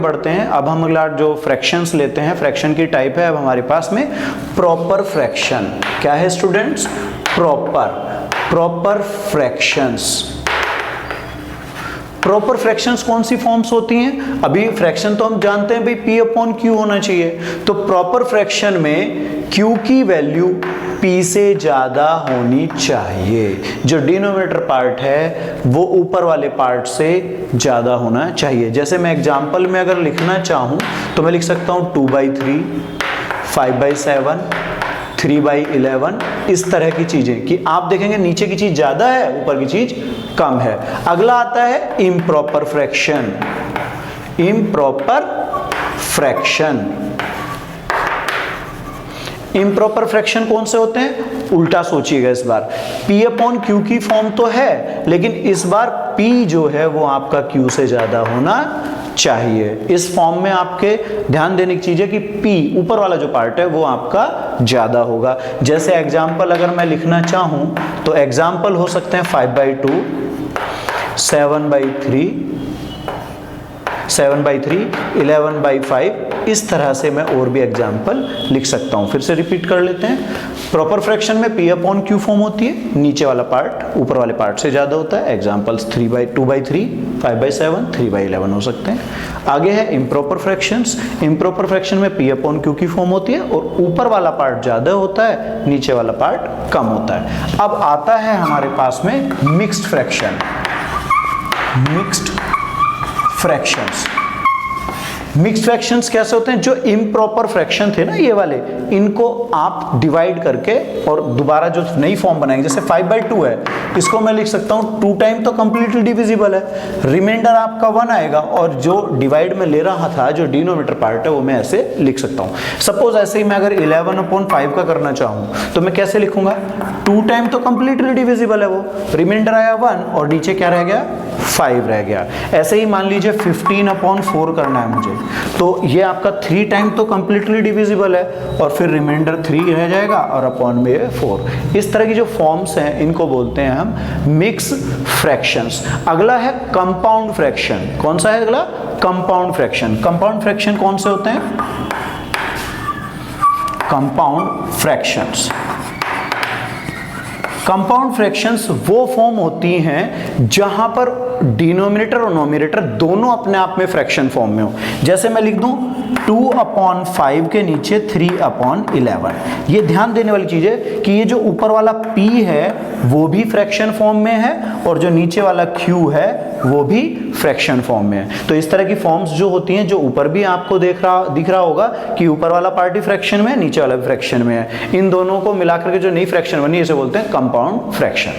बढ़ते हैं। अब हम अगला जो फ्रैक्शंस लेते हैं, फ्रैक्शन की टाइप है अब हमारे पास में प्रॉपर फ्रैक्शन। क्या है students? Proper fractions. Proper fractions कौन सी फॉर्म्स होती हैं? अभी फ्रैक्शन तो हम जानते हैं भाई P अपॉन Q होना चाहिए, तो प्रॉपर फ्रैक्शन में Q की वैल्यू P से ज्यादा होनी चाहिए। जो डिनोमिनेटर पार्ट है वो ऊपर वाले पार्ट से ज्यादा होना चाहिए। जैसे मैं एग्जांपल में अगर लिखना चाहूं तो मैं लिख सकता हूं 2/3, 5/7, 3/11, इस तरह की चीजें कि आप देखेंगे नीचे की चीज ज्यादा है, ऊपर की चीज कम है। अगला आता है improper fraction. Improper fraction, improper fraction कौन से होते हैं? उल्टा सोचिएगा इस बार। P अपॉन Q की फॉर्म तो है, लेकिन इस बार P जो है वो आपका Q से ज्यादा होना चाहिए। इस फॉर्म में आपके ध्यान देने की चीज है कि P ऊपर वाला जो पार्ट है वो आपका ज्यादा होगा। जैसे एग्जाम्पल अगर मैं लिखना चाहूं तो एग्जाम्पल हो सकते हैं 5/2, 7/3, 7/3, 11/5, इस तरह से मैं और भी एग्जाम्पल लिख सकता हूं। फिर से रिपीट कर लेते हैं। प्रॉपर फ्रैक्शन में P अपॉन Q फॉर्म होती है, नीचे वाला पार्ट ऊपर वाले पार्ट से ज्यादा होता है। एग्जाम्पल्स 2/3, 5/7, 3/11 हो सकते हैं। आगे है इम्प्रॉपर फ्रैक्शंस। इम्प्रॉपर फ्रैक्शन में P अपॉन Q की फॉर्म होती है और ऊपर वाला पार्ट ज्यादा होता है, नीचे वाला पार्ट कम होता है। अब आता है हमारे पास में mixed fraction. Mixed fractions, mixed fractions कैसे होते हैं? जो इम्प्रॉपर फ्रैक्शन थे ना ये वाले, इनको आप डिवाइड करके और दोबारा जो नई फॉर्म बनाएंगे, जैसे 5/2 है, इसको मैं लिख सकता हूं 2 टाइम तो कंप्लीटली डिविजिबल है, रिमाइंडर आपका 1 आएगा और जो डिवाइड में ले रहा था जो डिनोमिनेटर पार्ट है वो मैं ऐसे लिख सकता हूं। सपोज ऐसे ही मैं अगर 11/5 का करना चाहूं तो मैं कैसे लिखूंगा? 2 टाइम तो कंप्लीटली डिविजिबल है वो, रिमाइंडर आया 1 और नीचे क्या रह गया? 5 रह गया। ऐसे ही मान लीजिए 15/4 करना है मुझे, तो ये आपका 3 टाइम तो कंप्लीटली डिविजिबल है और फिर रिमाइंडर 3 रह जाएगा और अपॉन में 4। इस तरह की जो फॉर्म्स हैं इनको बोलते हैं हम मिक्स फ्रैक्शंस। अगला है कंपाउंड फ्रैक्शन। कौन सा है अगला? Compound fraction. कंपाउंड फ्रैक्शन कौन से होते हैं? Compound fractions. कंपाउंड फ्रैक्शंस वो फॉर्म होती हैं जहां पर डिनोमिनेटर और नोमिनेटर दोनों अपने आप में फ्रैक्शन फॉर्म में हो। जैसे मैं लिख दूं 2/5 के नीचे 3/11। ये ध्यान देने वाली चीज है कि ये जो ऊपर वाला P है वो भी फ्रैक्शन फॉर्म में है और जो नीचे वाला Q है वो भी फ्रैक्शन फॉर्म में है। तो इस तरह की फॉर्म्स जो होती हैं, जो ऊपर भी आपको दिख रहा होगा कि ऊपर वाला पार्ट ही फ्रैक्शन में है, नीचे वाला भी फ्रैक्शन में है, इन दोनों को मिलाकर के जो नई फ्रैक्शन बनी इसे बोलते हैं कंपाउंड फ्रैक्शन।